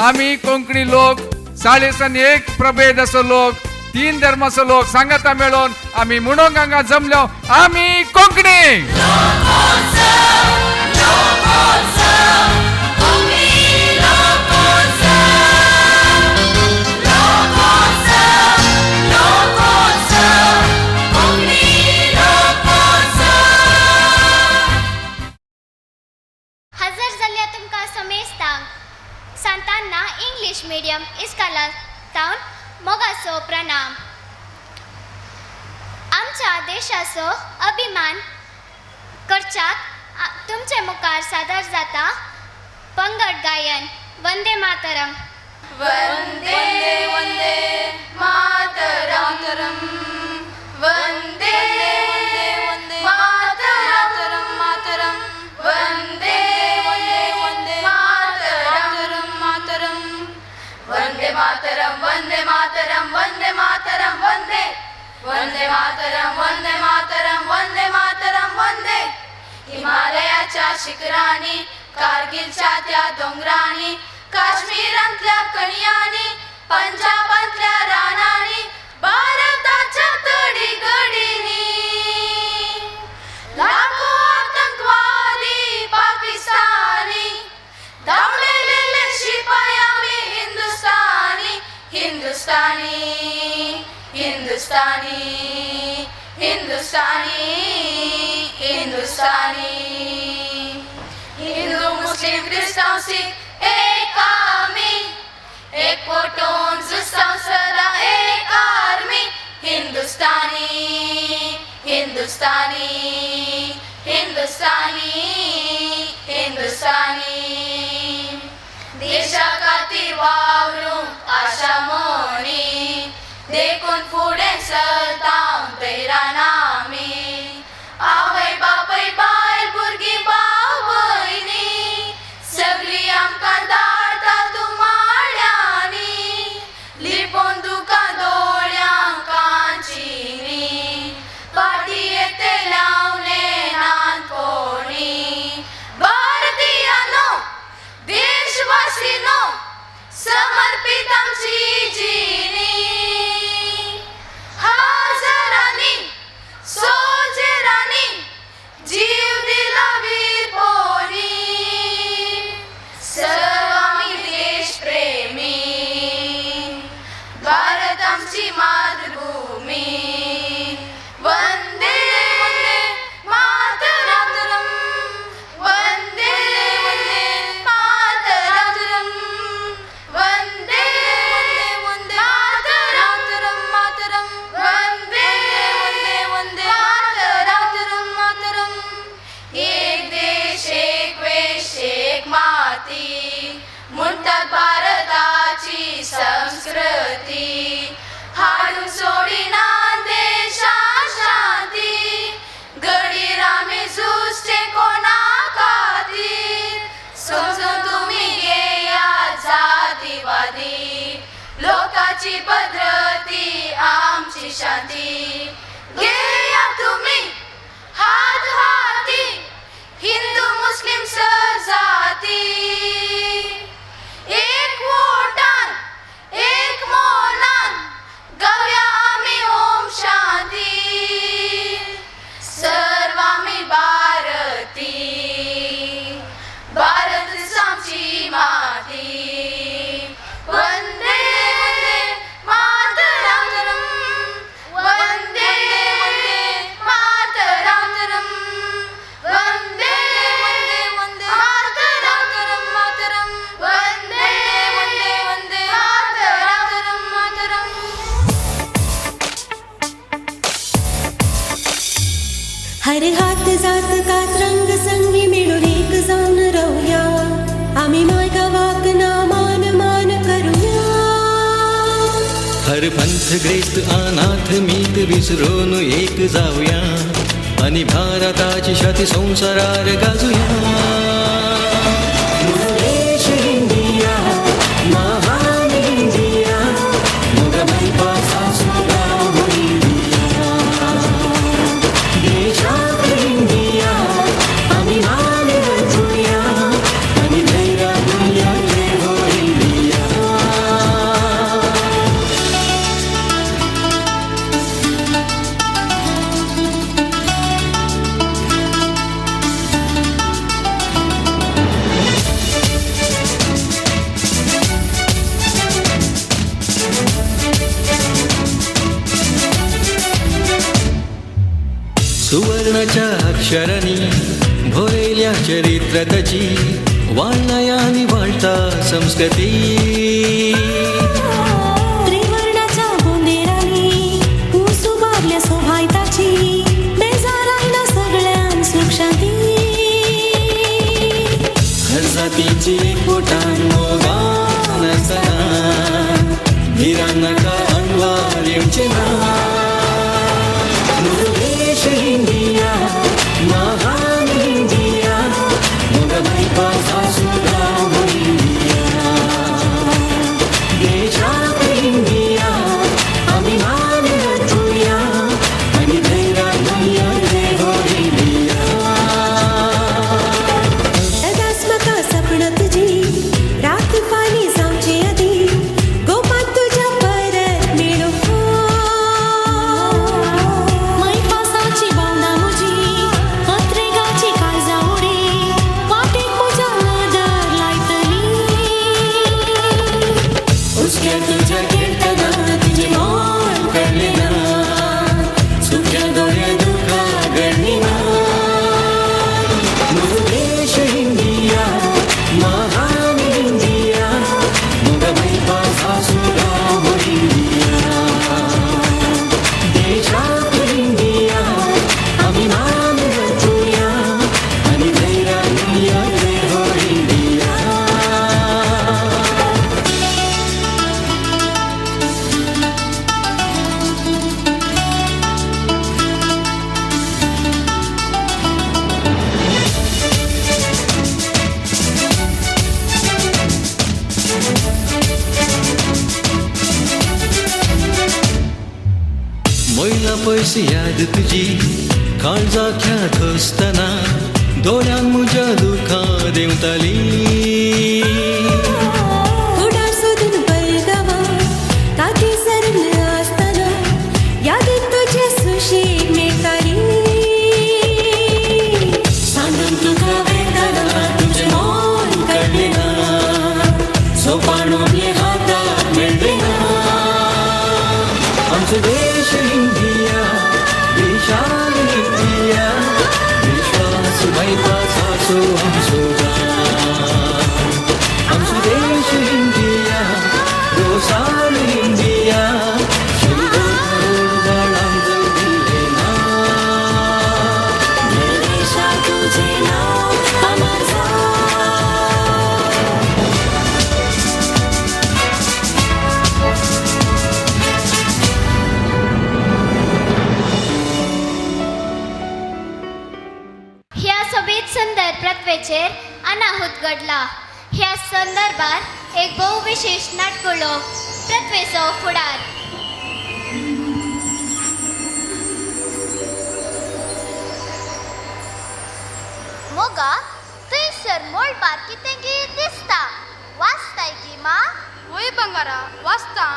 आम्ही कोंकणी लोक 41 प्रभेद असो लोक 3 धर्म असो लोक सांगता मेळून आम्ही म्हणूंक हांगा जमलो आम्ही कोंकणी। हजर जाल्ल्या तुमकां समेस्तांक सांतांना इंग्लिश मिडियम इस्काला तावन मोगाचो प्रणाम। आमच्या देशाचो अभिमान करच्याक तुमचे मुखार सादर जाता पंगड गायन वंदे मातरम। वंदे वंदे मातरम वंदे वंदे मातरम मातरम वंदे वंदे मातरम मातरम वंदे मातरम वंदे मातरम वंदे मातरम वंदे वंदे मातरम वंदे मातरम वंदे मातरम वंदे। हिमालयाच्या शिखरांनी कारगिलच्या त्या डोंगरांनी काश्मीरांतल्या कणयांनी पंजाबांतल्या रानांनी भारताच्या तडी गडींनी लाखो आतंकवादी पाकिस्तानी धांवलेले शिपाई आम्ही हिंदुस्तानी हिंदुस्तानी हिंदुस्तानी हिंदुस्तानी हिंदुस्तानी। हिंदू मुस्लिम ख्रिस्ताव सिख एक आम्ही एकवटून झुजताव सदा एक आर्मी हिंदुस्तानी हिंदुस्तानी हिंदुस्तानी हिंदुस्तानी। देशा खातीर वावरूंक आशा मोनी देखून फुडें चलताव तैरान आमी आवय बापय बायल भुरगीं भाव भयणी सगळीं आमकां धाडटा तूं माड्यांनी लिपोवन तुका दोळ्यांक कांचिनी पाटये ते लावले नानकोणी। भारतीयानो देशवासीनो समर्पित आमची जिणी हजारांनी सोजेरांनी जीव दिला वीर पोरी सर्व आम्ही देश प्रेमी भारत आमची मातृभूमी। वंदे वंदे मातरम वंदे वंदे मातरम वंदे वंदे मातरम मातरम वंदे वंदे वंदे मातरम मातरम। एक देश एक वेश एक माती म्हणतात भारताची संस्कृती हाडून सोडिना देशा शांती गडीर आमी झुजचे कोणा खातीर समजून तुम्ही घेया जातीवादी लोकाची पद्धती आमची शांती घेया तुम्ही हात हाती हिंदू मुस्लिम जाती एक वोटान एक मोनान गावया आमी ओम शांती सर्व आमी भारती भारत आमची माती। वंदे वंदे मातरम वंदे वंदे मातरम वंदे वंदे वंदे मातरम मातरम वंदे वंदे वंदे मातरम मातरम। हर हात जात कात रंग संगी मिळून एक जाऊन राहूया आम्ही मायगावाक नामान मान करूया। हर पंथ ग्रेस्त अनाथ मीत विसरून एक जाऊया आणि भारताची छाती संसारार गाजूया। देश इंडिया महान इंडिया मुगमई पासा सुगा इंडिया देशात इंडिया आम्ही मान रचूया आणि धैर्य दुनिया जय हो इंडिया। सुवर्णाच्या अक्षरांनी भोरेल्या चरित्रताची वाळणायानी वाळता संस्कृती त्रिवर्णाच्या गोंदेरांनी ऊस उभारल्या सोभायताची बेजार आयला सगळ्यां सुख शांती हर जातीची एकवटान मोगान आसतना भिरांनाका अणवार येवचे ना देश इंडिया महान इंडिया मोगा बायपासा सुद्धा इंडिया देशात इंडिया अभिमान रचूया आणि धैर्यान हो इंडिया तदास्मका सपन तुझी रात पाणी जावचे आधी गोपात तुझ्या परत मेळो मै पासाची बावना मुजी पत्रेगाची काळजा उडी वाटेक तुझ्या नदर लायतली उसक्या तुझ्या कीर्तनात तुझे मोल कळले ना सुख्या दोऱ्या दुखा गळली ना मुझ देश इंडिया महान इंडिया मोगा बायपासा सुद्धा हो इंडिया देशात इंडिया अभिमान रचूया आणि धैर्यान हो इंडिया मैला पैसे याद तुझी काळजाख्यात असताना दोळ्यान म्हज्या दुखा देंवताली उडार सोदून परगावा काठी सरून असताना यादीत तुझे सुशील मेळटाली सांगून तुका वेदना तुझे मोल कळले ना सोपान आपले हातात मेळले ना आमचो देश इंडिया विशाल इंडिया विश्वास बायपासाचो आमचो आमचो देश इंडिया रोसाल इंडिया बाळांक दिले ना देशा तुझे नाव अमर जाव ह्या सभेत सुंदर प्रत्वेचेर अनाहूत घडला. ह्या संदर्भात एक बहुविशेष नाटकुळो प्रत्वेचो फुडार. मोगा थंयसर मोळपार कितें गीत दिसता. वाचताय की मा? वय बंगारा वाचता.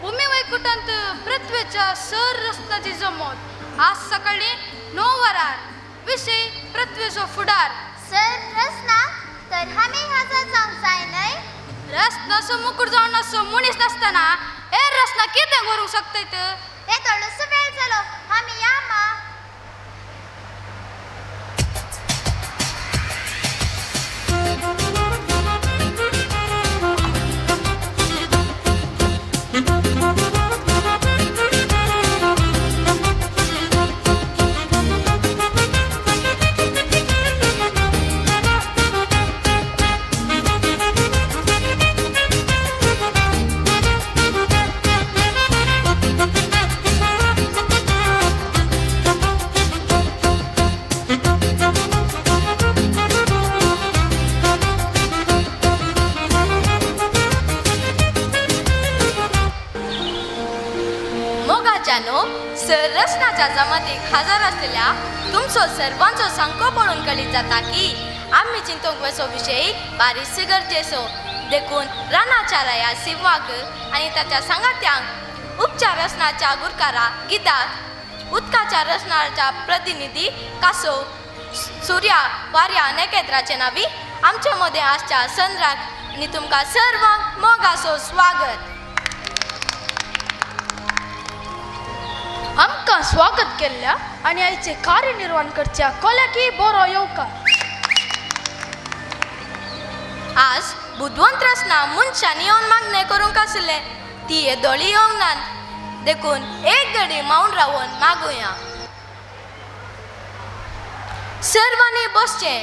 भूमी वैकुंठांत पृथ्वीच्या सर रस्त्याची जमत आज सकाळी 9 वरार. विषय पृथ्वीचो फुडार. सर रसना तर आम्ही हाजा जावंक जाय न्हय. रस्त्याचो मुकुट जावन असो मनीस नासतना हे रस्ता कितें करूंक शकतात. हे थोडोसो वेळ जालो. आमी या मा. सर रचनाच्या जमातीक हजर असलेल्या तुमचो सर्वांचो सांको पळोवन कळीत जाता की आम्ही चिंतूंक वचो विशय बारीकसो गरजेचो. देखून रानाचार्या सिवाक आणि ताच्या सांगात्यांक उपचार रचनाच्या गुरकारा गिताक उदकाच्या रचनाच्या प्रतिनिधी कासो सूर्या वार्या नकेत्राचे नावी आमच्या मध्ये आजच्या संद्राक आणि तुमका सर्वांक मोगासो स्वागत. आमकां स्वागत केल्ल्या आनी आयचे कार्यनिर्वहण करच्या कोल्याकी बरो येवकार. आज बुधवंत रचना मनशांनी येवन मागणें करूंक आसले ती येदोळी येवंक नात देखून एक घडी मावून रावून मागुया. सर्वांनी बसचें.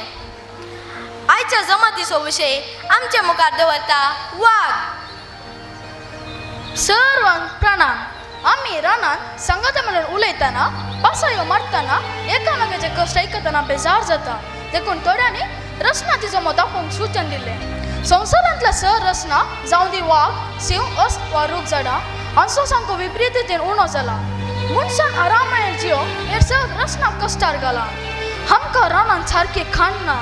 आयच्या जमातीचो विशय आमच्या मुखार दवरता वाघ. सर्वांक प्रणाम. आम्ही रानात संगत मेळून उलयतना पासयो मारतना एकामेकाचे कश्ट आयकतना बेजार जाता देखून थोड्यांनी रचना तिचो मत दाखोवंक सूचन दिलें. संवसारांतल्या सर रचना जावं दी वाघ सिंह अस्त वा रूख झाडां हांचो सामको विपरीत रितीन उणो जाला. मनशान आराम मेळ्ळें जियो हेर सर रचना कश्टार घाला. आमकां रानांत सारकी खाण ना,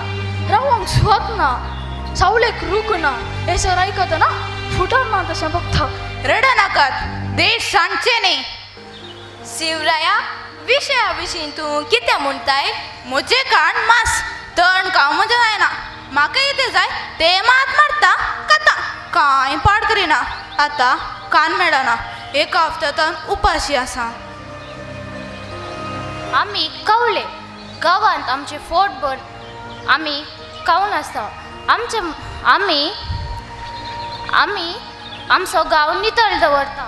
रावंक सुवात ना, सावळेक रूख ना हे सर आयकतना फुटार ना तशें बगता. रडा नाकात, देश सांगचे न्ही. शिवराया विशया विशीं तूं कितें म्हणटाय? म्हजे कान मास तण कांव म्हजें जायना. म्हाका कितें जाय ते मात मारता खाता कांय पाड करिना. आतां कान मेळना. एका हप्त्यान उपाशी आसा. आमी कवळे गांवांत आमचे फोटभर आमी खावन आसता. आमी आमचो गांव नितळ दवरता.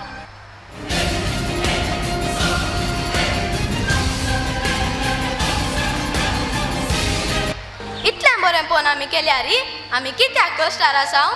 इतलें बरेंपण आमी केल्यार आमी कित्याक कश्टार आसा?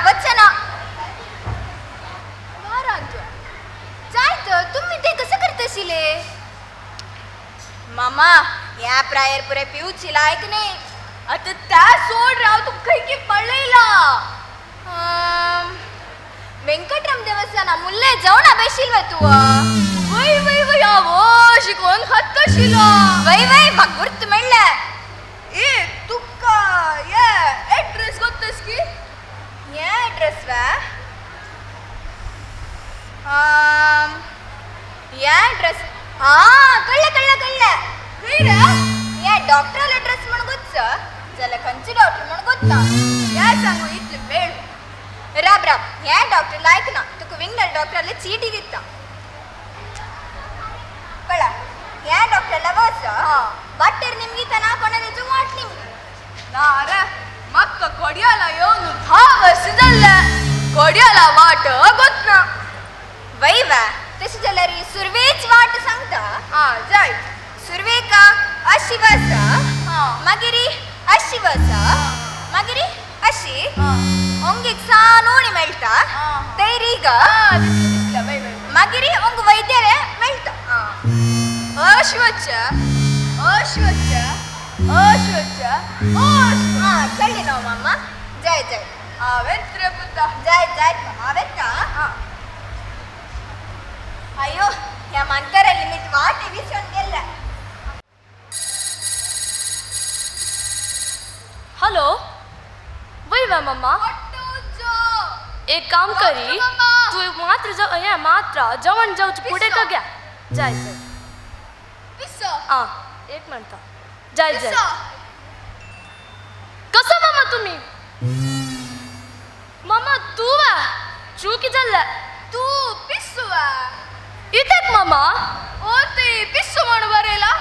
वचन जायत तुम्ही ते कसं करतशिले मामा या प्रायर पुरे पिऊची लायक नाही आता त्या सोड राव तू काही की पडलेला वेंकटराम देवस्थाना मुल्ले जाऊन बेशील तू वय वय वय आवो शिकवून खातशिल वय वय मग गुर्त म्हणलं ए तुका ये एड्रेस गोतस की ये एड्रेस वा या एड्रेस हा कळलं कळलं कळलं खैरा या डॉक्टर एड्रेस म्हण गोच्च जला खंची डॉक्टर म्हण गोत्ता या सांगू इतले वेळ राब राब या डॉक्टर लायक ना तुका विंगल डॉक्टरला चीटी दित्ता कळा या डॉक्टरला बस वाटेर निमगी तना कोणाची वाट निमगी ना रे मक्क कोड्याला येऊन 10 वर्ष झालं कोड्याला वाट गोत ना वय वा तशी जाल्यार सुरवेच वाट सांगता जाय सुरवे का अशी वासा मागीरी अशी वासा मागीरी अशी ओंगीक सानोणी मेळटा तैरीग मागीरी ओंग वैद्यरे मेळटा अश्वच्छ अश्वच्छ अश्वच्छ चली नो मामा जाय जाय हांवेंच रे पुत्ता जाय जाय हांवेंच अयो ह्या मानकराली मी वाट विसरून गेला हॅलो वय वा मम्मा एक काम करी तू मात्र जेवण जाऊच पुढे का घ्या जाय जाय एक म्हणता जाय जाय कसं मामा तुम्ही मामा तू वा चूकी झालं तू पिस्सू वा इथेच मामा ओ ते पिस्सू म्हण बरेला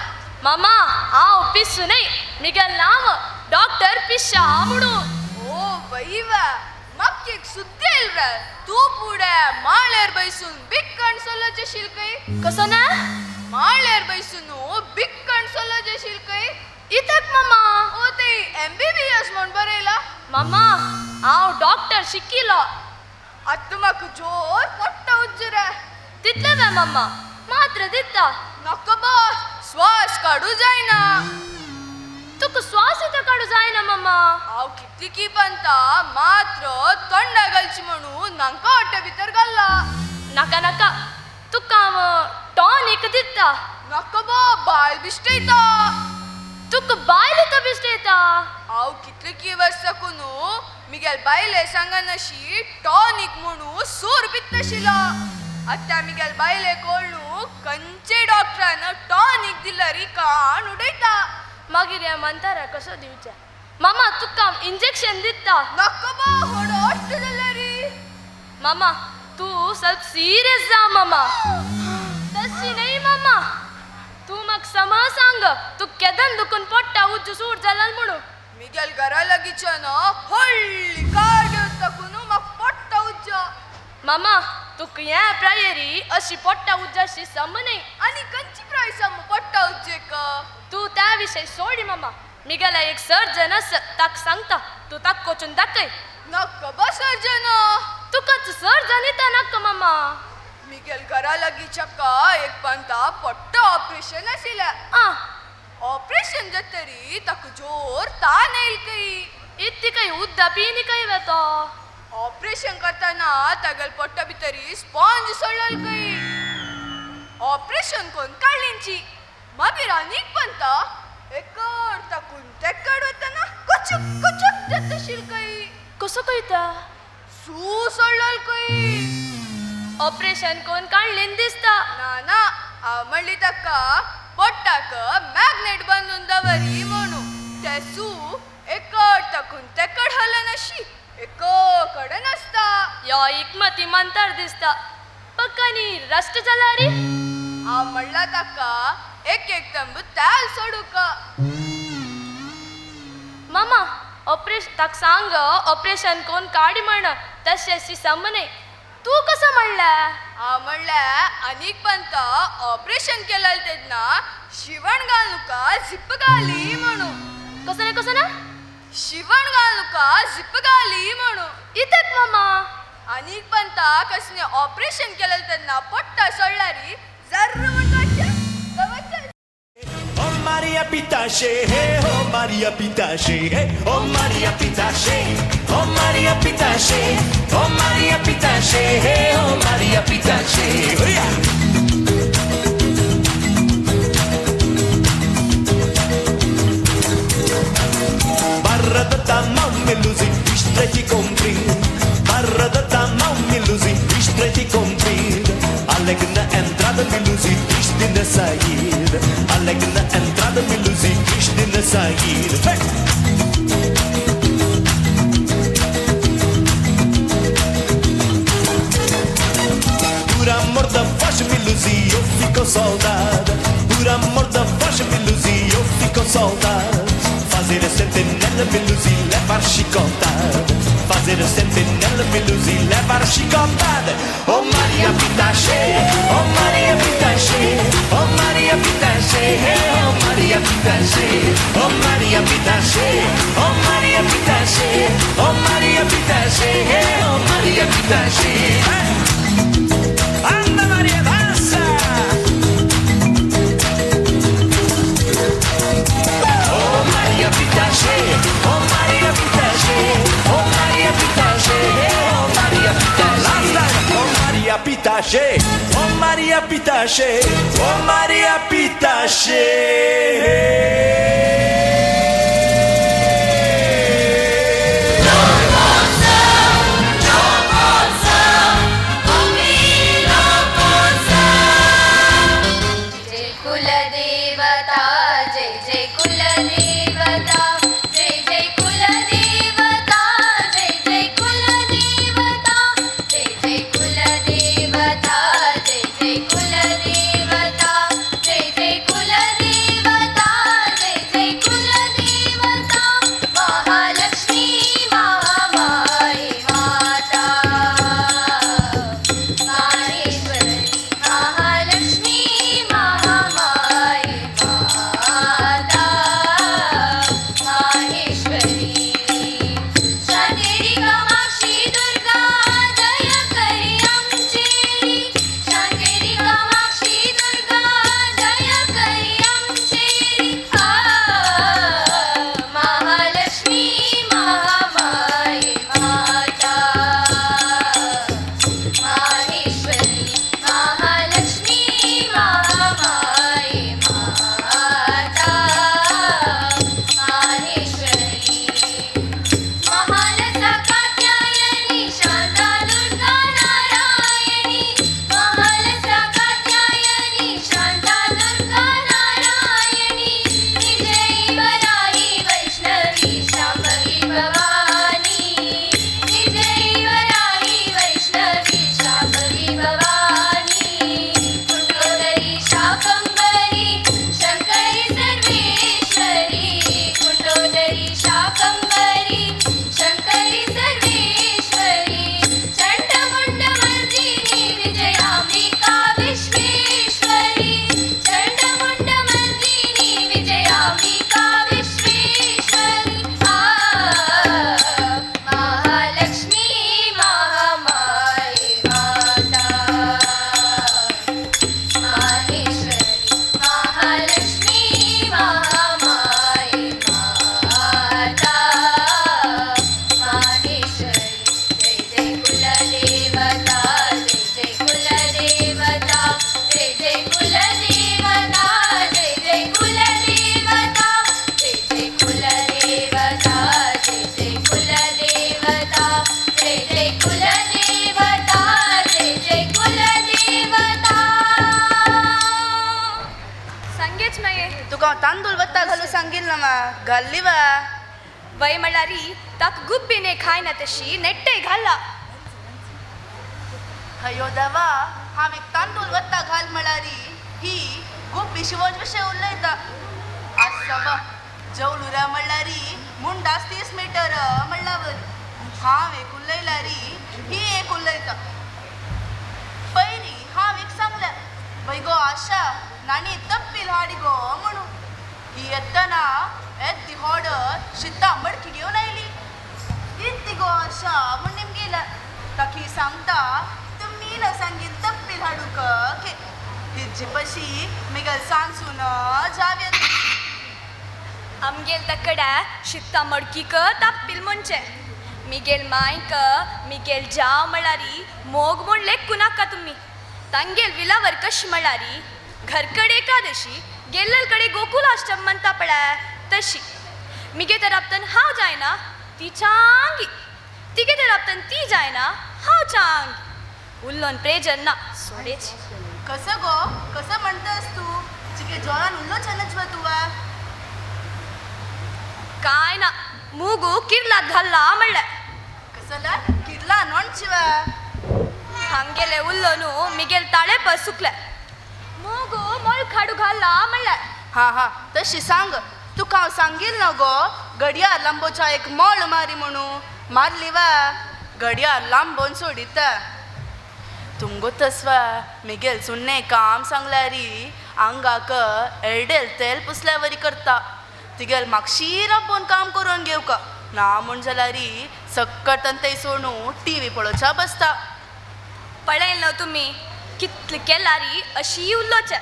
मामा हांव पिस्सू नाही मिगेल नाव डॉक्टर पिश्शा म्हणून ओ बईवा मग एक सुद्धी येईल रे तू पुढे माळेर बैसून बिक्कण सोलचे शिलकई कसं ना माळेर बैसून बिक्कण सोलचे शिलकई इथेच मामा ओ ते MBBS म्हण बरेला मामा हांव डॉक्टर शिकिलो आता म्हाका जोर पट्टा उज्जरे तितले वे मामा मात्र दिता नका बा श्वास काढू जायना तुका श्वास इथं काढू जायना मामा हांव कितली की बनता मात्र तोंडा घालची म्हणून नांका वाट्या भितर घालला नाका नाका तुका टॉनिक दिता नका बा बायल बिश्टयता तुका बायल इथं बिश्टेता हांव कितली की वर्सां कोनू मिगेल बायले सांगनाशी टॉनिक म्हणू सूर पित्तशिला आत्ता मिगेल बायले कोळू खंयचे डॉक्टरान टॉनिक दिला री कान उडयता मागीर ह्या म्हणटारा कसो दिवचे मामा तुका इंजेक्शन दिता नका बा होडो अट्ट जाल्या री मामा तू ಸ್ವಲ್ಪ सीरियस जा मामा तशी नाही मामा तू मग सम सांग तू केदन दुखून पडटा उज्जू सूट जाला म्हणून मिगेल घरा लागीच्या ना हळ्ळी काड्यो तकून म्हाका पडटा उज्ज मामा तुका ह्या प्रायरी अशी पडटा उज्जाशी सम नाही आनी खंयची प्रायस पडटा उज्जेक तू त्या विषयी सोडी मामा मिगेला एक सर्जन आसा ताक सांगता तू ताक कोचून दाखय नका बा सर्जन तुकाच सर्जन येता नाका मामा मिगेल घरा लागीच्या का एक पंता पट्टा ऑपरेशन आशिल्लें ऑपरेशन जातरी ताका जोर ताण येईल कई इतली काही उद्दा पिनी काही वेतो ऑपरेशन करताना तागेल पोट्टा भितरी स्पॉन्ज सोडल कई ऑपरेशन कोण काडलींची मागीर आनीक पंता एकड ताकून तेकड वतना कुचुक कुचुक जातशील कई कसो कळटा सू सोडल कई ऑपरेशन कोण काढलें दिसता ना ना हांव म्हणली ताका पोट्टाक मॅग्नेट बांदून दवरी म्हणू ते सू एकड ताकून तेकड हलनाशी एककडे नसता यो एकमती मंतर दिसता पक्कानी रस्ट जाला रे हांव म्हणला ताका एक एक तंबू ताल सोडूक मामा ऑपरेशन ताक सांग ऑपरेशन कोण काडी म्हण तशें सम नाही तू कसं म्हणला हांव म्हणल्या आनीक पंत ऑपरेशन केलें तेन्ना शिवण घालूका झिप घाली म्हणू कसं ना शिवण घालू का झिप घाली म्हणू इथेच मामा आनीक पंता कसने ऑपरेशन केलेलं त्यांना पट्टा सोडलारी जर्र Oh Maria Pitache, hey, oh Maria Pitache, hey, oh Maria Pitache, oh Maria Pitache, oh Maria Pitache, hey, oh Maria Pitache, oh yeah. Barra da tamau melusi, istreti compri. Barra da tamau melusi, istreti compri. Alegna entrada melusi, triste na saída. Alegna entrada melusi, triste na saída. Hey! Por amor da voz melusi, eu fico saudade. Por amor da voz melusi, eu fico saudade. Fazer a sentinela melusi, levar chicotada. Fazer a sentinela melusi, levar chicotada. Oh Maria Pitache, oh Maria Pitache, oh Maria Pitache, oh Maria Pitache, oh Maria Pitache, oh Maria Pitache, oh Maria Pitache, oh Maria Pitache. Anda Maria dança. Oh Maria Pitache, oh Maria Pitache, oh Maria Pitache, oh Maria Pitache. Oh Maria Pitache, oh Maria Pitache, oh Maria Pitache. तांदूळ वत्ता घालू सांगेल ना मा घालली वा वय म्हणल्यारी ताक गुब्बीने खायना तशी नेट्टे घाला अयो देवा हांव एक तांदूळ वत्ता घाल म्हळ्यारी ही गुब्बी शिवज विशय उलयता आज सबा जवळुरा म्हणल्यारी मुंडास 30 मीटर म्हणल्यावर हांव एक उलयल्यारी ही एक उलयता पैरी हांव एक सांगल्या वय गो आशा नानी तप्पील हाडी गो म्हणून ही येतना ती हॉडर शिता मडकी घेऊन आयली इतली गो अशा म्हण गेला ताकी सांगता तुम्ही न सांगीन तप्पील हाडूक के तिची पशी मिगल सांगसून जावेत आमगेल तकडे शित्ता मडकीक तापील म्हणचे मिगेल मायक मिगेल जाव म्हळारी मोग म्हण लेखू नाका तुम्ही तांगेल विलावर कश म्हळारी घरकडे एकादशी गेल्लल कडे गोकुलाष्टम म्हणता पळय तशी मिगे तर आपतन हांव जायना ती चांगी तिगे तर आपतन ती जायना हांव चांगी उल्लोन प्रेजन ना सोडेची कसं गो कसं म्हणतस तू चिके जोरान उल्लो चनचवा तुवा काय ना मूगू किर्लात घाल्ला म्हणलं कसला किरला नोंद शिवा हांगेले उल्लोनू मिगेल ताळे प सुकले मूगू मोळ खाडू घाल्ला म्हणलं हा तशी सांग तू काव सांगील ना गो घडयाळ लांबोच्या एक मोळ मारी म्हणू मारली वा घडयाळ लांबोन सोडिता तुमगो तसवा मिगेल सुन्ने काम सांगल्यारी आंगाक एरडेल तेल पुसल्यावरी करता तिगेल म्हाका राबोन काम करून घेव का ना म्हण जाल्यारी सक्कट ते सोडू टीव्ही पळोवच्या बसता पळयल न्हू तुम्ही कितले केलारी अशी उल्लोचे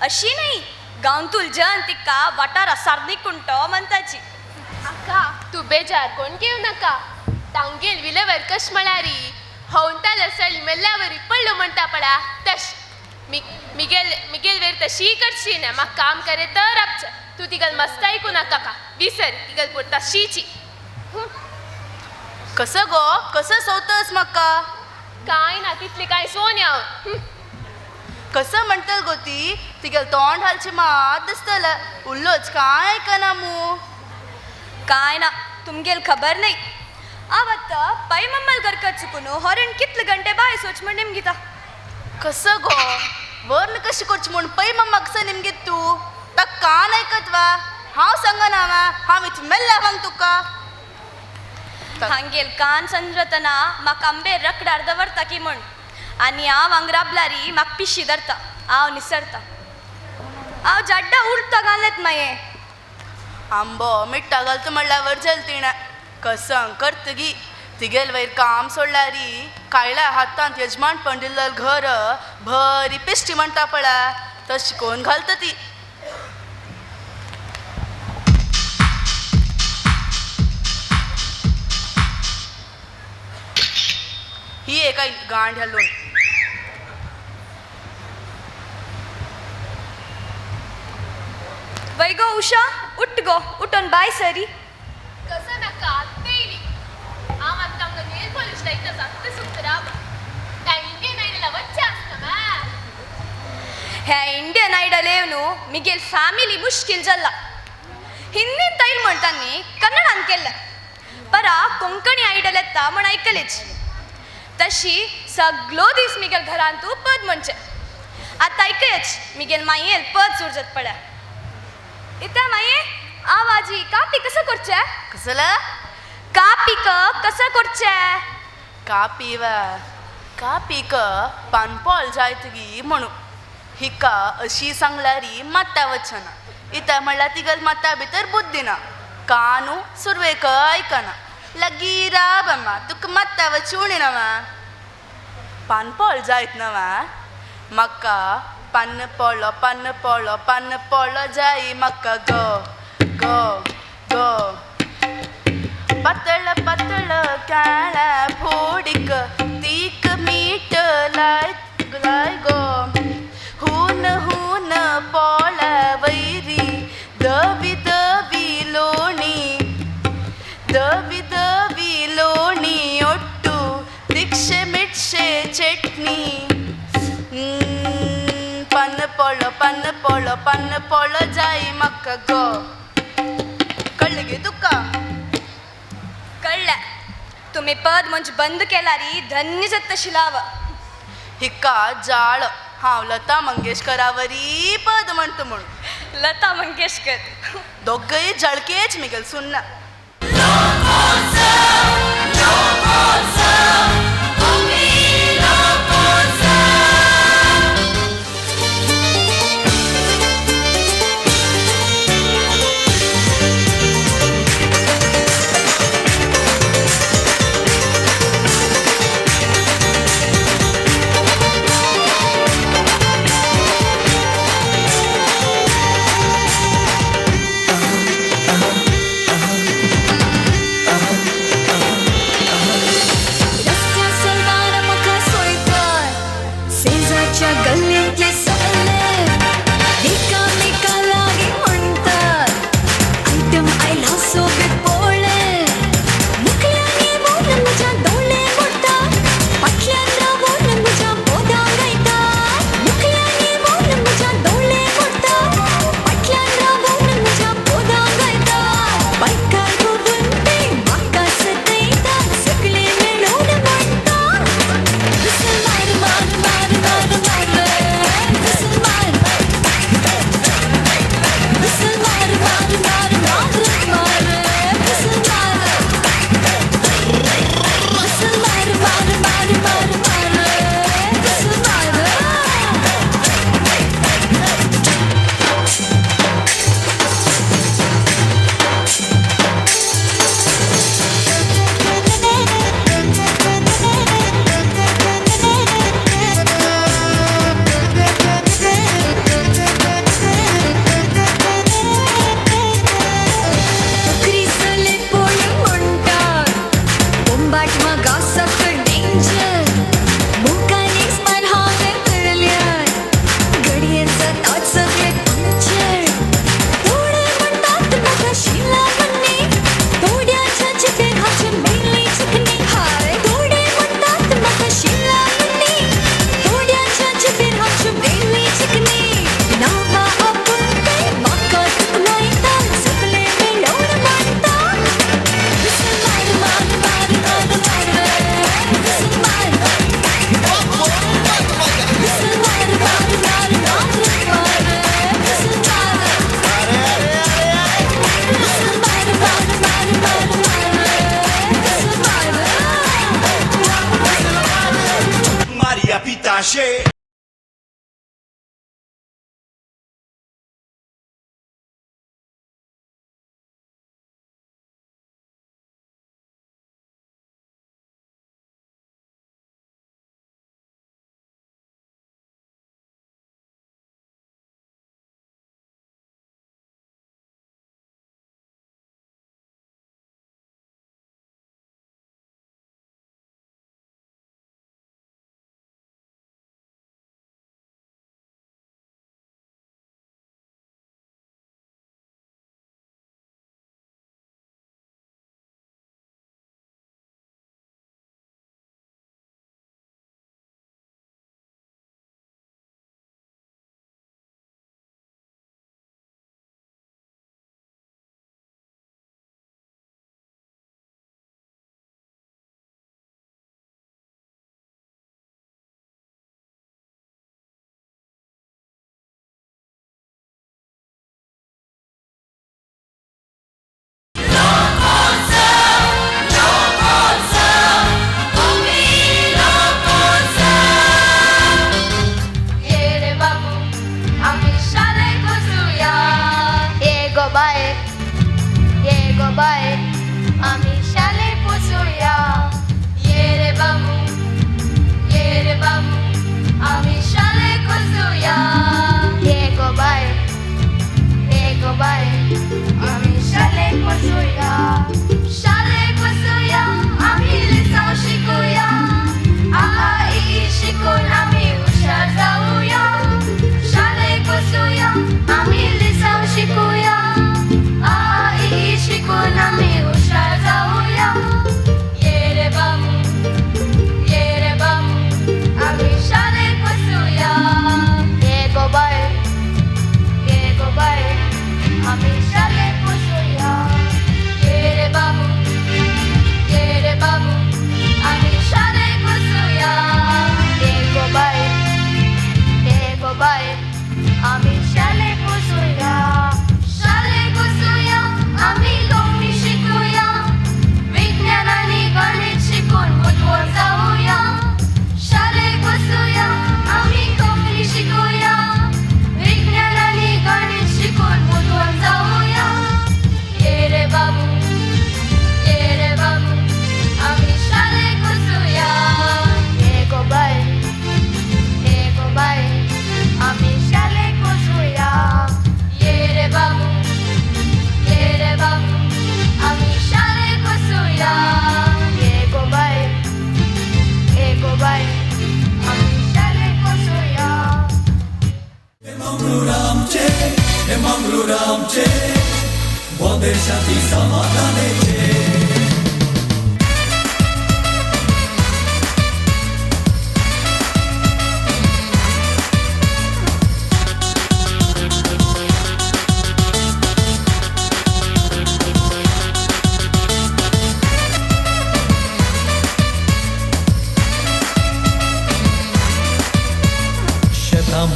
अशी नाही गांवतूल जन तिका वाटारा सार्दी कुंटो म्हणताची अक्का तू बेजार कोण घेऊ नका तांगेल विलेवर कश म्हळारी होऊन सळी मेल्ल्यावरी पडलो म्हणता पडा तश मिगेल वेर तशी करशी ना म्हाका काम करे तर आपच तू तिगल मस्त ऐकू नका का विसर तिगल पुरता शीची कसं गो कसं सवतस म्हाका काय ना तितले काय सोन्या कसं म्हणतल गो ती तिगेल तोंड हालची मात दिसतलं उल्लोच काय ऐकना मू काय ना तुमगेल खबर नाही आवत्त पै मम्मल गरकत चुकून हॉर्न कितले घंटे बाय सोच म्हण निमगिता कसं गो वर्ण कशी करची म्हूण पै मम्मा कसं निमगीत तू ताक कान ऐकत वा हांव सांगना वा हांव इथ मेल्ला सांग तुका हांगेल कान संद्रतना म्हाका आंबे रकडार दवरता की म्हण आनी हांव आंगराबलारी म्हाका पिशी धरता हांव निसरता हांव जाड्डा उरता घालत माये आंबो मिट्टा घालता म्हणल्यावर जलतीण कसं करतगी तिगेल वयर काम सोडल्यारी कायल्या हातांत यजमानपण दिल्लें घर भरी पिश्टी म्हणटा पळय तशी कोण घालता ती ही एका गांड घालून वै गो उषा उठ गो उठून बाय सरी कसं नका तेली हांव आतां तांकां नेल पॉलिश लायता जाता सुतरा तांगे नायला वच्चे आसता ह्या इंडियन आयडल येवनू मिगेल फॅमिली मुश्किल जाला हिंदीन तैल म्हणटानी कन्नडान केल्लें परा कोंकणी आयडल येता म्हण आयकलेच तशी सगलो दीस मिगेल घरान तूं पद म्हणचे आतां आयकयच मिगेल मायेल पद सुरजत पड्या इता माये आवाजी कापी कसं करचे कसलं कापीक कसं करचे कापी वा कापीक पानपॉल जायतगी म्हणू हिका अशी सांगल्यारी मात्ता वचना इता म्हणल्यार तिगल मात्ता भितर बुद्धी ना कानू सुरवेक ऐकना लगी राब अम्मा तुका मात्ता वची उणिना वा पानपॉल जायत ना वा म्हाका पान पळो जाई म्हाका गो गो गो पातळ पातळ काळ्या फोडीक तीक मीठ लाय लाय गो हून हून पोळा वैरी दवी दवी लोणी ಒಟ್ಟು ತಿಕ್ಷೆ ಮಿಕ್ಷೆ ಚಟ್ನಿ पन्न पळो जाई म्हाका गो कळ्ळें तुका कळ्ळें तुम्ही पद म्हणजे बंद केलारी धन्य जत तशी लाव हिका जाळ हांव लता मंगेशकरावरी पद म्हणटा म्हूण लता मंगेशकर दोगय जळकेच मिगल सुन्ना Maria Pitache.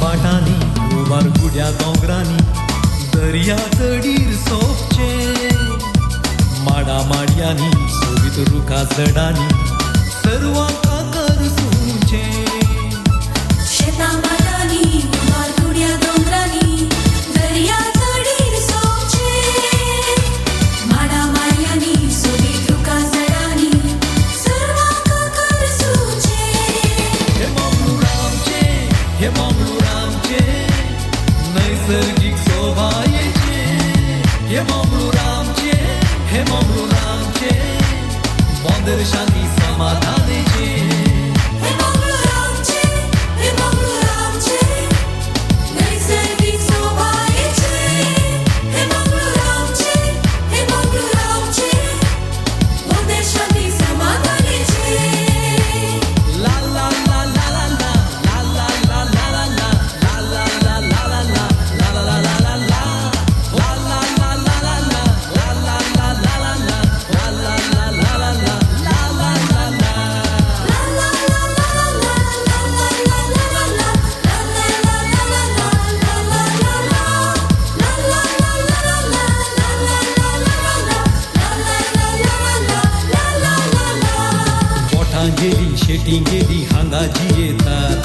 बाटांनी उबार गुड्या दोंगरांनी दर्या तडीर सोपचे माडा माडयांनी सोबीत रुखा चडांनी सर्वांक आकार सुचे शेतां बाटांनी उबार गुड्या दोंगरांनी दर्या तडीर सोपचे माडा माडयांनी सोबीत रुखा चडांनी सर्वांक आकार सुचे हे मंगळूरामचे हे मंगळूरामचे नैसर्गिक शोभायेचे हे मंगळूरामचे बोंदर शांती गेली हांगा जी येतात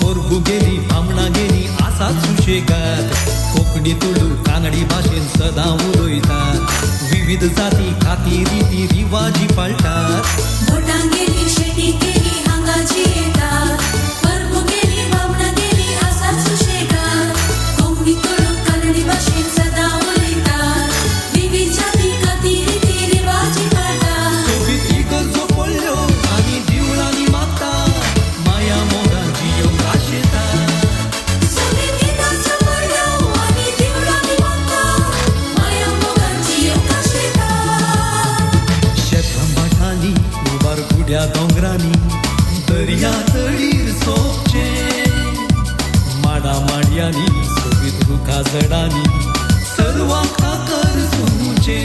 पोरगू गेली बामणा गेली आसा सुशेगात कोंकणी तुळू कांगडी भाशेन सदां उलयतात विविध जाती खाती रिती रिवाजी पाळटात बोटां गेली शेती गेली हांगाची येतात परबू गेली बामणा गेली आसा सुशेगात कोंकणी तुळू कानडी भाशेन सदां उलयतात विविध जाती खाती रिती रिवाजी पाळटात सोबीत गरजो पडल्यो आनी दिवळांनी मागतात माया मोगान जियो आशेतात सोबीत गरजो पडल्यो आनी दिवळांनी मागतात माया मोगान जियोंक आशेतात शेतां भाटांनी उबार गुड्या दोंगरांनी दर्या तळीर सोपचे माडा माडयांनी सोबीत रुखा जडांनी सर्वांक आकर सुचे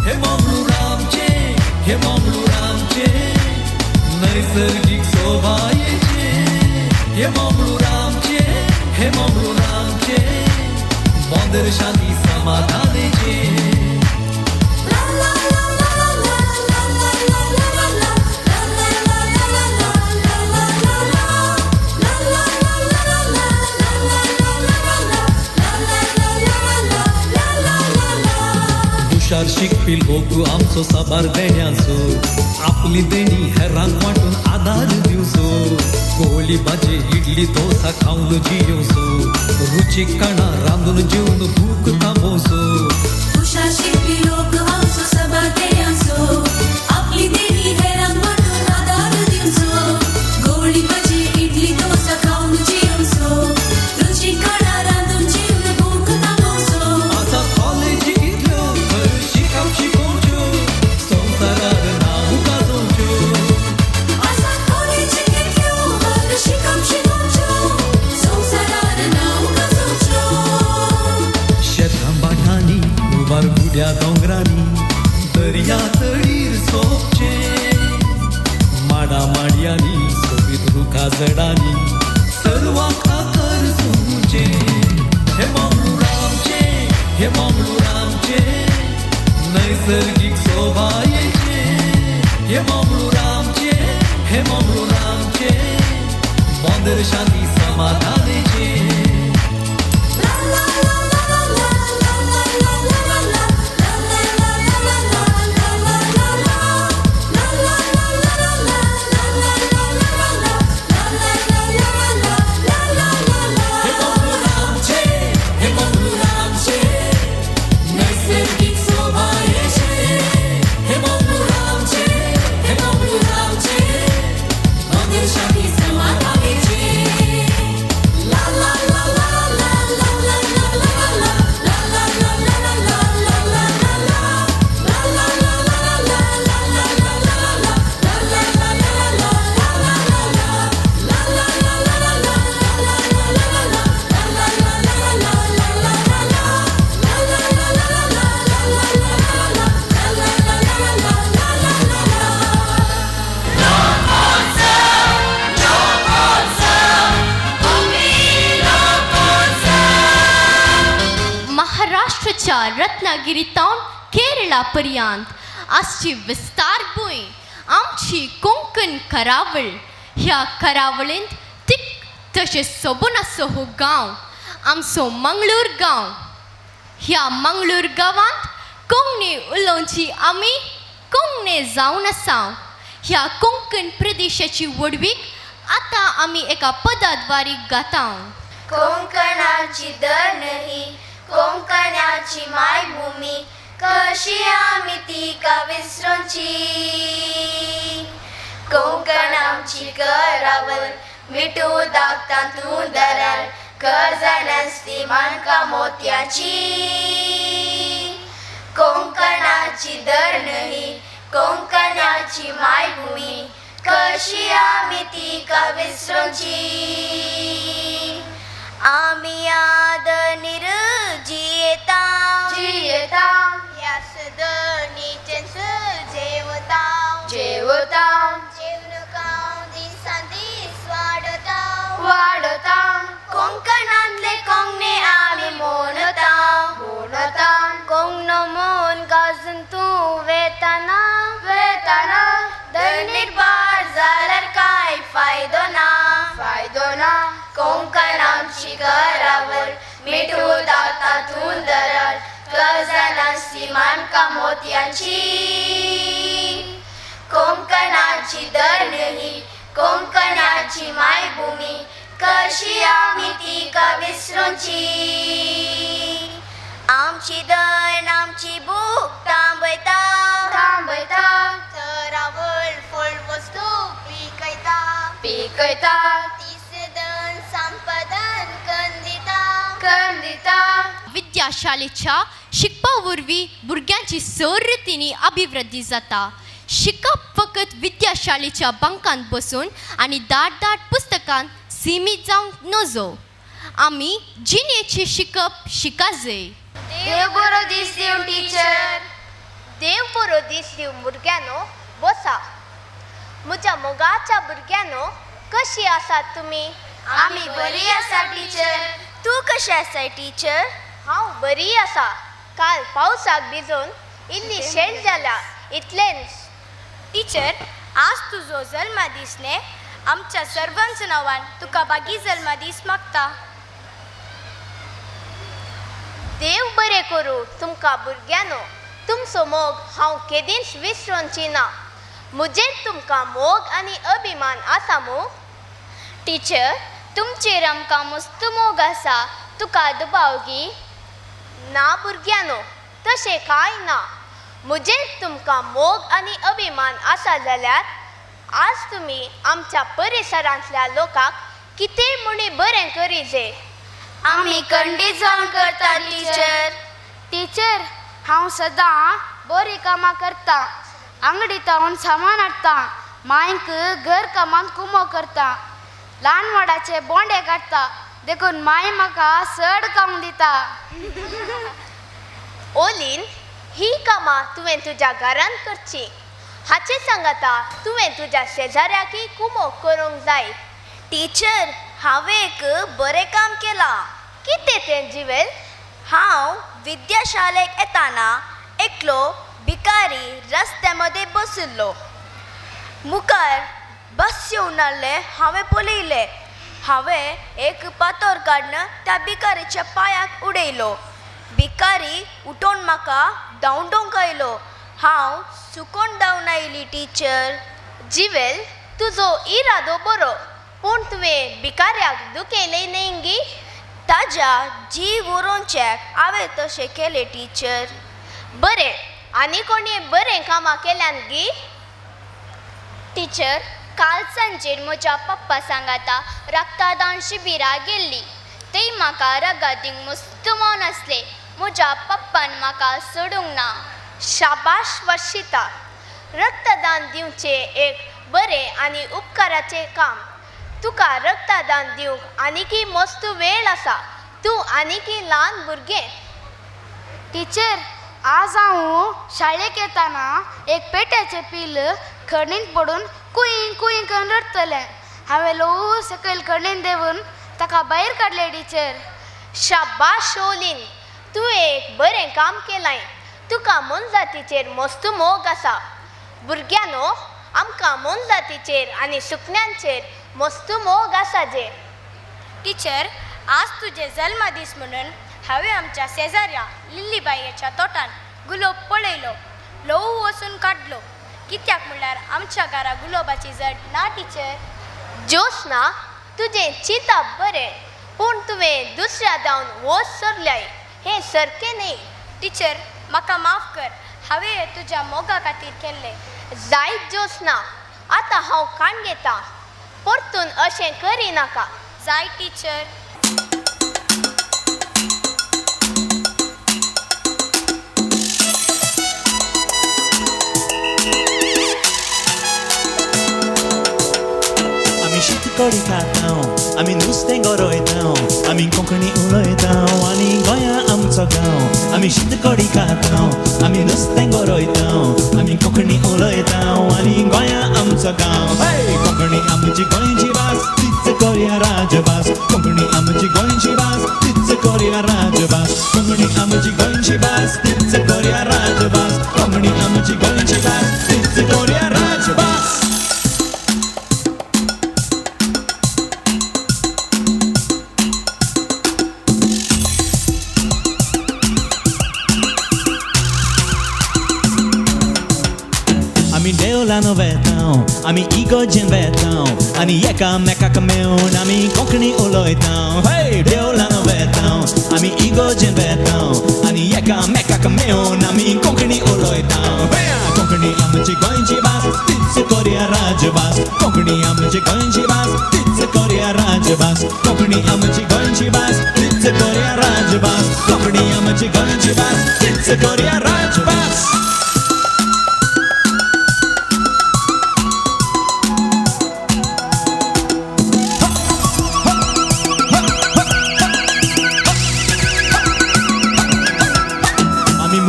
हे मंगळूरामचे हे मंगळूरामचे नैसर्गिक शोभायेचे हे मंगळूरामचे हे मंगळूरामचे मोंदर शांती समाधानेचे हुशार शिकपी लोक आमचो साबार देण्याचो आपली देणी हेरांक वांटून आदार दिवचो कोळी भाजी इडली डोसा खावन जियोचो रुचीक खाणां रांदून जेवन भूक थांबोवचो हुशार शिकपी लोक आमचो साबार देण्याचो आपली देणी हेरांक वांटून आदार दिवचो गोळी भाजी इडली डोसा खावन जियोचो रुचीक खाणां रांदून जेवन भूक थांबोवचो आतां कॉलेजी इतल्यो खर शिकाव शिकोवच्यो संवसारार नांव गाजोवच्यो आसा कॉलेजी घेतल्यो बरें शिकप शिकोवच्यो संवसारार नांव गाजोवच्यो शेतां भाटांनी उबार गुड्या दोंगरांनी दर्या तळीर सोपचे माडा माडयांनी सोबीत रुखा जडांनी सर्वांक आकर सुचे हे मंगळूरामचे हे मंगळूरामचे नैसर्गिक शोभायेचे हे मंगळूरामचे हे मंगळूरामचे मोंदर शांती समाधानेचे नैसर्गिक शोभायेचे हे मंगळूरामचे हे मंगळूरामचे मोंदर शांती समाधानेचे ला ला ला ला ला ला ला ला ला ला ला ला ला महाराष्ट्राच्या रत्नागिरीतावन केरळा पर्यंत आजची विस्तार भूंय आमची कोंकण करावळ ह्या करावळींत तीक तशें सोबून आसो हो गांव आमचो मंगळूर गांव ह्या मंगळूर गांवांत कोंकणी उलोवची आमी कोंकणे जावन आसाव ह्या कोंकण प्रदेशाची वडवीक आतां आमी एका पदाद्वारी गाताव कोंकणाची धरणी कोंकणाची मायभूमी कशी आमी तिका विसरूंची कोंकणाची करावळ मिठू दागता तूं दरार खजानस्ती मानका मोत्याची कोंकणाची धरणी कोंकणाची मायभूमी कशी आमी तिका विसरूंची आमी याद जियेता ह्या सदनीचें जेवता जेवणुकां दिसान दीस वाडता कोंकणांतले कोंकणी आमी म्हणटा कोंकण म्हूण गाजून तूं वेताना धरणीर बार जाल्यार काय म्हाका मोतयांची कोंकणाची धरणी कोंकणाची मायभूमी कशी आमी तिका विसरूंची आमची धन आमची भूक थांबयता थांबयता थरावळ फळ वस्तू पिकयता तिचे धन संपदन कंदिता विद्याशालेच्या शिकपा वरवीं भुरग्यांची सर्तींनी अभिवृद्धी जाता. शिकप फकत विद्याशालेच्या बंकांत बसून आनी दाट पुस्तकांत सीमीत जावंक नजो. आमी जिणेची शिकप शिका जाय. देव बरो दीस दिवं टिचर. देव बरो दीस दिवं भुरग्यानो. बसा. म्हज्या मोगाच्या भुरग्यानो, कशी आसात तुमी? आमी बरी आसा टिचर. तूं कशी आसा टिचर? हांव बरी आसा. काल पावसाक भिजून इल्ली शेण जाल्या इतलेंच. टिचर, आज तुजो जल्मदीस न्ही. आमच्या सर्वांच्या नांवान तुका बागी जल्मदीस मागता. देव बरें करूं तुमकां भुरग्यानो. तुमचो मोग हांव केदींच विसरोवची ना. म्हजेर तुमकां मोग आनी अभिमान आसा मू. टिचर, तुमचेर आमकां मस्त मोग आसा. तुका दुबावगी? ना भुरग्यानो, तशें कांय ना. म्हजेर तुमकां मोग आनी अभिमान आसा जाल्यार आज तुमी आमच्या परिसरांतल्या लोकांक कितें म्हणी बरें करी जे. आमी खंडीत जावन करता टिचर. टिचर, हांव सदां बरी कामां करता. अंगडीत हांव सामान हाडटा. मांयक घर कामांत कुमो करता. ल्हान व्हडाचे बोंडे काडटा. देखून माय म्हाका चड काम दिता. ओलीन, ही कामां तुवें तुज्या घरांत करची. हाचे सांगाता तुवें तुज्या शेजाऱ्याकय कुमो करूंक जाय. टिचर, हांवें एक बरें काम केलां. कितें तें जिवेल? हांव विद्याशालेक येताना एकलो भिकारी रस्त्यामध्ये बशिल्लो. मुखार बस येवन आसलें हांवें पळयलें. हांवें एक पातोर काडून त्या भिकारीच्या पांयाक उडयलो. भिकारी उठोवन म्हाका धांवडोंक आयलो. हांव सुकोन धांवन आयली टिचर. जिवेल, तुजो इरादो बरो, पूण तुवें भिकाऱ्याक दुखयलें न्ही गी. ताज्या जीव उरोवच्याक हांवें तशें केलें टिचर. बरें, आनी कोणी बरें कामां केल्यान गी? टिचर, काल सांजेर म्हज्या पप्पा सांगाता रक्तदान शिबिराक गेल्ली. थंय म्हाका रगत दिवंक मस्त मन आसलें. म्हज्या पप्पान म्हाका सोडूंक ना. शाबाश वर्षिता. रक्तदान दिवचें एक बरें आनी उपकाराचें काम. तुका रक्तदान दिवंक आनीकय मस्त वेळ आसा. तूं आनीकय ल्हान भुरगें. टिचर, आज हांव शाळेक येताना एक पेट्याचें पिल खणींत पडून कुयी कुयी करून रडतलें. हांवें ल्हव सकयल खणीन देवून ताका भायर काडलें टिचर. शाबाश ओलीन, तुवें एक बरें काम केलां. तुका मनजातीचेर मस्त मोग आसा. भुरग्यानो, आमकां मनजातीचेर आनी सुकण्यांचेर मस्त मोग आसा जे. टिचर, आज तुजें जल्मदीस म्हणून हांवें आमच्या शेजाऱ्या लिल्लीबायेच्या तोटान गुलाब पळयलो. ल्हव वचून काडलो. कित्याक म्हणल्यार आमच्या घरा गुलाबाची जड ना टिचर. ज्योत्स्ना, तुजें चिंतप बरें, पूण तुवें दुसऱ्या जावन वच सरल्याय. हें सारकें न्ही. टिचर, म्हाका माफ कर. हांवें हें तुज्या मोगा खातीर केल्लें. जायत ज्योत्स्ना, आतां हांव काण घेतां. परतून अशें करिनाका. जाय टिचर. आमी शीतकडी खातांव, आमी नुस्तें गरयतांव, आमी कोंकणी उलयतांव आनी गोंया आमचो गांव. आमी शीतकडी खातांव, आमी नुस्तें गरयतांव, आमी कोंकणी उलयतांव आनी गोंया आमचो गांव. कोंकणी आमची गोंयची भास, तीच करुया राजभास. कोंकणी आमची गोंयची भास, तीच करुया राजभास. कोंकणी आमची गोंयची भास, तीच करुया राजभास. कोंकणी आमची गोंयची भास, तीच करुया राजभास. देवळान वेतां आमी इगोर्जेन वेतां आनी एकामेकाक मेळून आमी कोंकणी उलयतां हे देवळान वेतां आमी इगोर्जेन वेतां आनी एकामेकाक मेळून आमी कोंकणी उलयतां कोंकणी आमची गोंयची भास तीच कोरया राजभास कोंकणी आमची गोंयची भास तीच कोरया राजभास कोंकणी आमची गोंयची भास तीच कोरया राजभास कोंकणी आमची गोंयची भास तीच कोरया राजभास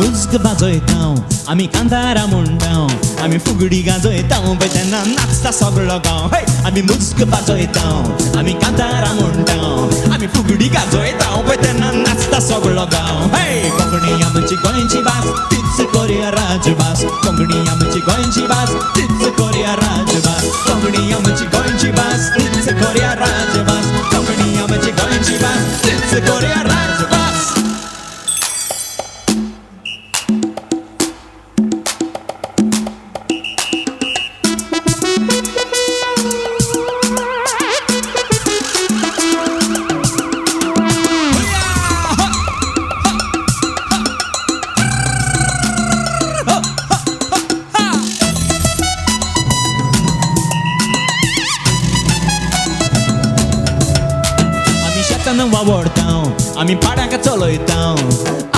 मुस्क वाजयतां आमी कांतारां म्हणटां आमी फुगडी गाजयतां पळय तेन्ना नाचता सगळो गांव हे आमी मुस्क वाजयतां आमी कांतारां म्हणटां आमी फुगडी गाजयतां पळय तेन्ना नाचता सगळो गांव हे कोंकणी आमची गोंयची भास तीच कोरया राजभास कोंकणी आमची गोंयची भास तीच कोरया राजभास कोंकणी आमची गोंयची भास तीच कोरया राजभास कोंकणी आमची गोंयची भास तीच कोरया राजभास वावरतां आमी पाड्याक चलयतां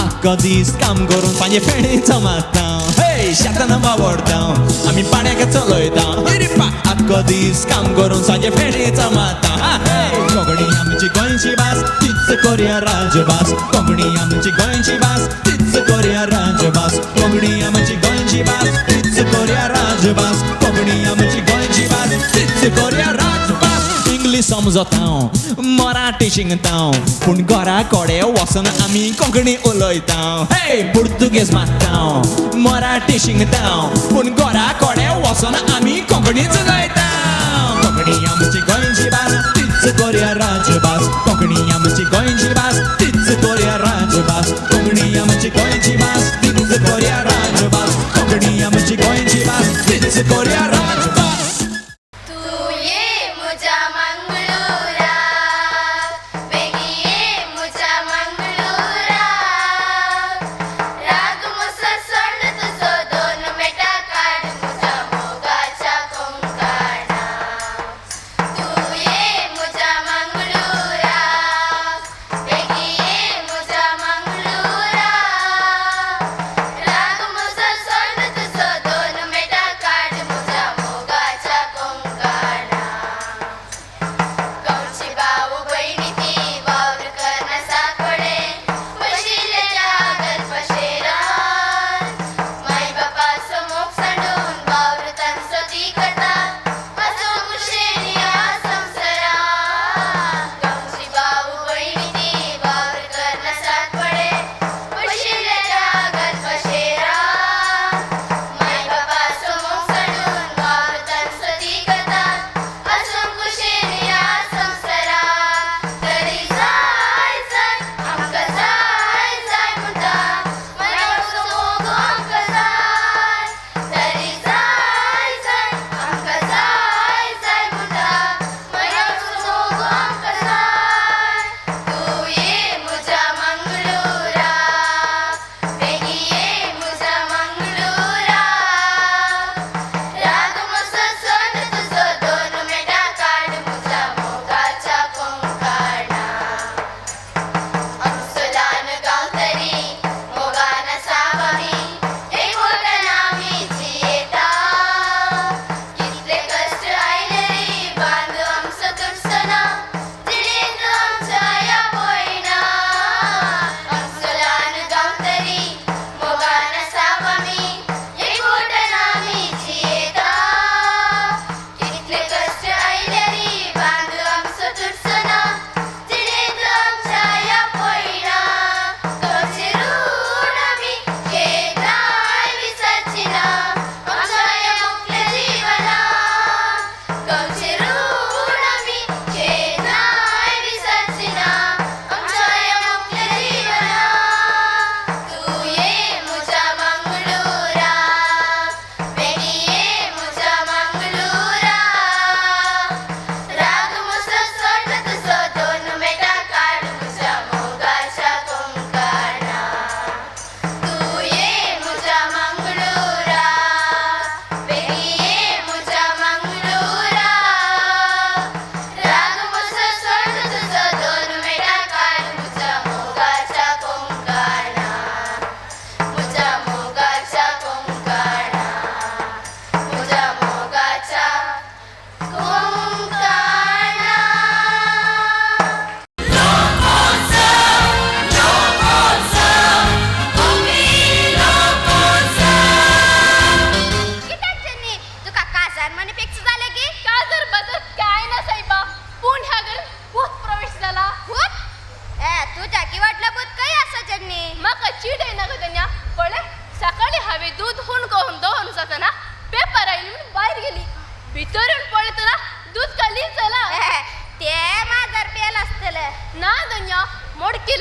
आख्खो दीस काम करून सांजे फेणीचो मारतां हे शेतान वावरतां आमी पाड्याक चलयतां आख्खो दीस काम करून सांजे फेणीचो मारतां कोंकणी आमची गोंयची भास तीच कोरया राजभास कोंकणी आमची गोंयची भास तीच कोरया राजभास कोंकणी आमची गोंयची भास तीच कोरया राजभास कोंकणी आमची गोंयची भास तीच कोरया राजभास इंग्लीश समजतां मराठी शिंगतां पूण घरा कडेन वचून आमी कोंकणी उलयतां हे पुर्तुगेज मारतां मराठी शिंगतां पूण घरा कडेन वचून आमी कोंकणीच उलयतां कोंकणी आमची गोंयची भास तीच कोरया राजभास कोंकणी आमची गोंयची भास तीच कोरया राजभास कोंकणी आमची गोंयची भास तीच कोरया राजभास कोंकणी आमची गोंयची भास तीच कोरया राजभास राग मुसा सोड तुझो दोन मेटा काढ मुजा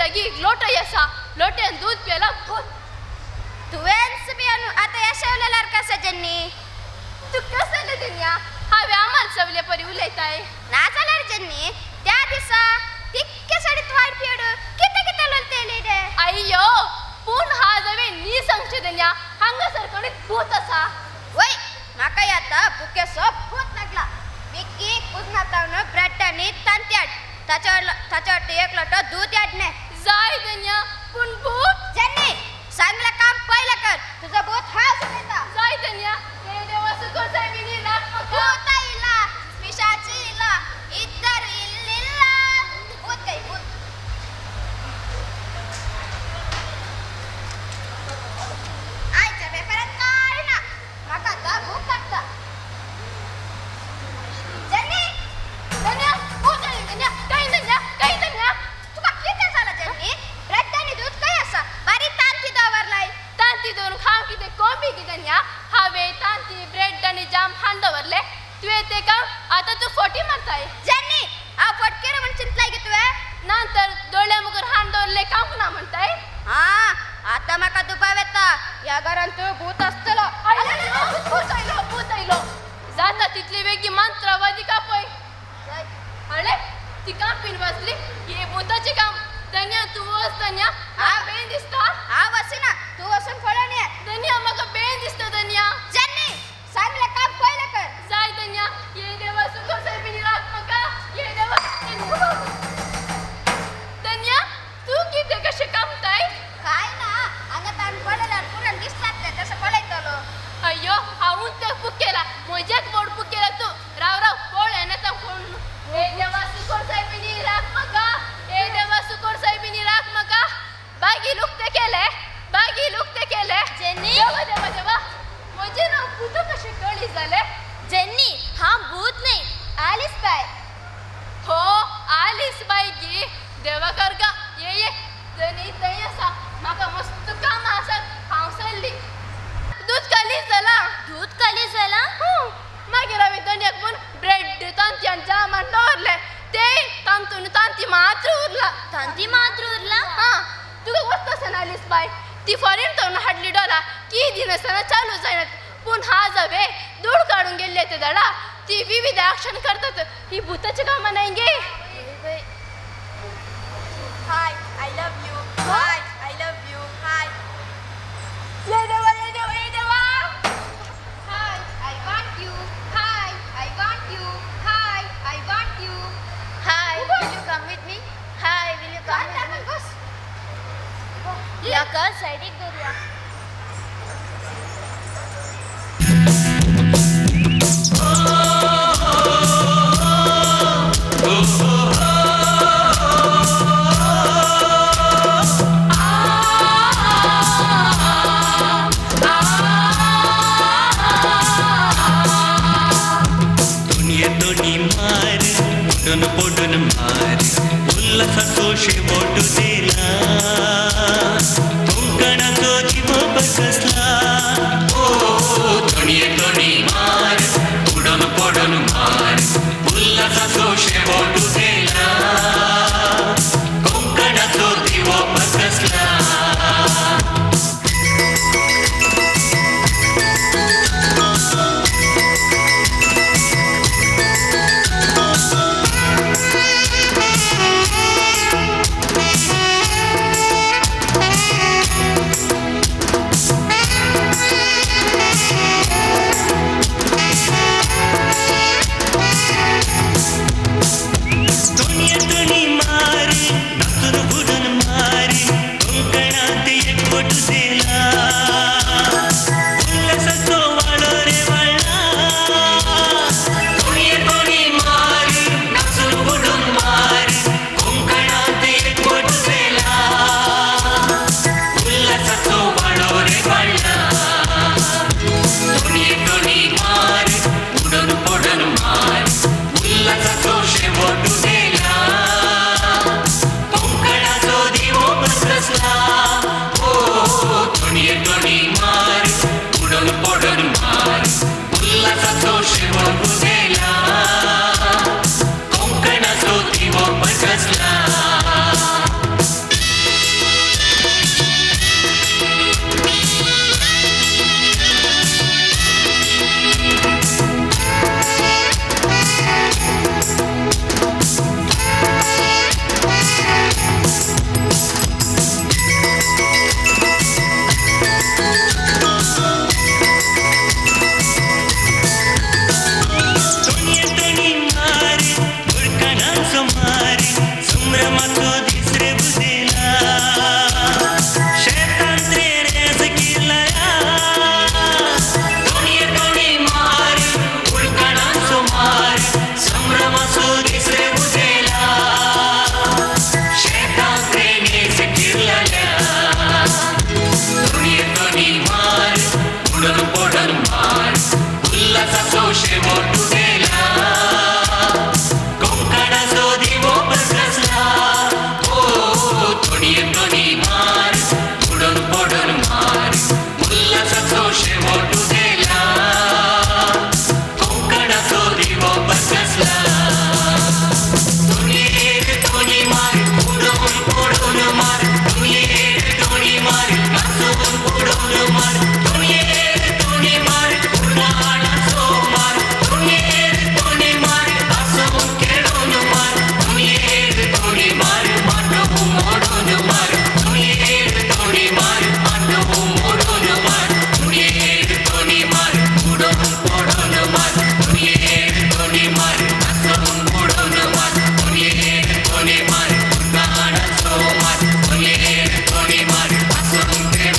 लगी लोटय असा लोट्यान दूध प्याला भूत तुवेंच बियाणू आता यशवलेला कसा जन्नी तू कसं ले दुनिया हावे आम्हाला सवले परी उलयताय ना चालणार जन्नी त्या दिसा तिक्के साडीत वाट पियड किती किती लोलतेली रे अय्यो पूण हा जवे नी सांगचे दुनिया हांगासर कडे भूत असा वय माका आता बुके सब भूत लागला विकी पुजना तावन ब्रेड आणि तांत्याड त्याच्यावर एक लोट दूध याडणे जाय दुनिया पूण भूत जन्नी चांगलं काम पहिलं कर तुझा भूत हा सुनेता जाय दुनिया हे देवा सुको साहेबिनी राख मका भूत इला पिशाची इला इतर इल्लिला भूत काही भूत आयच्या पेपरात काय ना माका आता भूक लागता जन्नी दुनिया भूत आहे दुनिया काही दुनिया तुका किती झालं जन्नी ब्रेड आणि दूध काय असा बारी तांती दावरलाय तांती दोन खाव किती कोंबी की दुनिया हावे तांती ब्रेड आणि जाम हांडवरले तू येते का आता तू फोटी मारताय जन्नी आ फटकेर म्हण चिंतलाय की तुवे नंतर डोळ्या मुगर हांडवरले काम ना म्हणताय हा आता माका दुबाव येता या घरान तू भूत असतलो भूत आयलो जाता तिथली वेगळी मंत्रवादी कापय अरे ती कापीन वाचली हे भूताचे काम धन्या तू वस धन्या हा बेन दिसता हा वसिना तू वसून फळणी आहे धन्या मग बेन दिसता धन्या जन्नी चांगलं काम पहिलं कर जाय धन्या ये देवा सुख साहेबिनी राख मका ये देवा धन्या तू किती कसे कामताय काय ना अंगात आण पडला पुरण दिसतात ते तसं पळायचलो अय्यो हाऊन तर पुकेला मजाक बोर्ड पुकेला तू राव राव बोल आहे ना तर फोन ए देवा सुकोर साहेबिनी राख मका ए देवा सुकोर साहेबिनी राख मका बागी लुकते केले जेन्नी देवा देवा देवा म्हणजे ना भूत कसे कळी झाले जेन्नी हा भूत नाही आलीस काय हो आलीस बाई गी देवा कर गा ये जणी तय असा माका मस्त काम असत हांसली दूध काली झाला दूध काली झाला मागीर हांवें दोनयाक पूण ब्रेड तांतयान जामान दवरले ते तांतून तांती मात्र उरला तांती मात्र उरला हा तुका वस्तसन आलीस बाय ती फॉरेन तावन हाडली डॉला की दिनसना चालू जायनात पूण हा जावे दूध काढून गेल्ले ते दडा ती विविध ऍक्शन करतात ही भूताची कामां नाही गे hi I love you hi I love you hi ये देवा ये देवा ये देवा hi I want you hi I want you hi I want you hi will you come with me hi will you come with me बस या का साइडिक करूया दोन्ही मार पडून पडून मार उल्हासाचो शेवट दिला कोकणाचो जीव बसला ओ दोन्ही मार पडून पडून मार उल्हासाचो शेवट दिला कोकणाचो जीव बसला दुनिया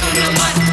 बोलो मात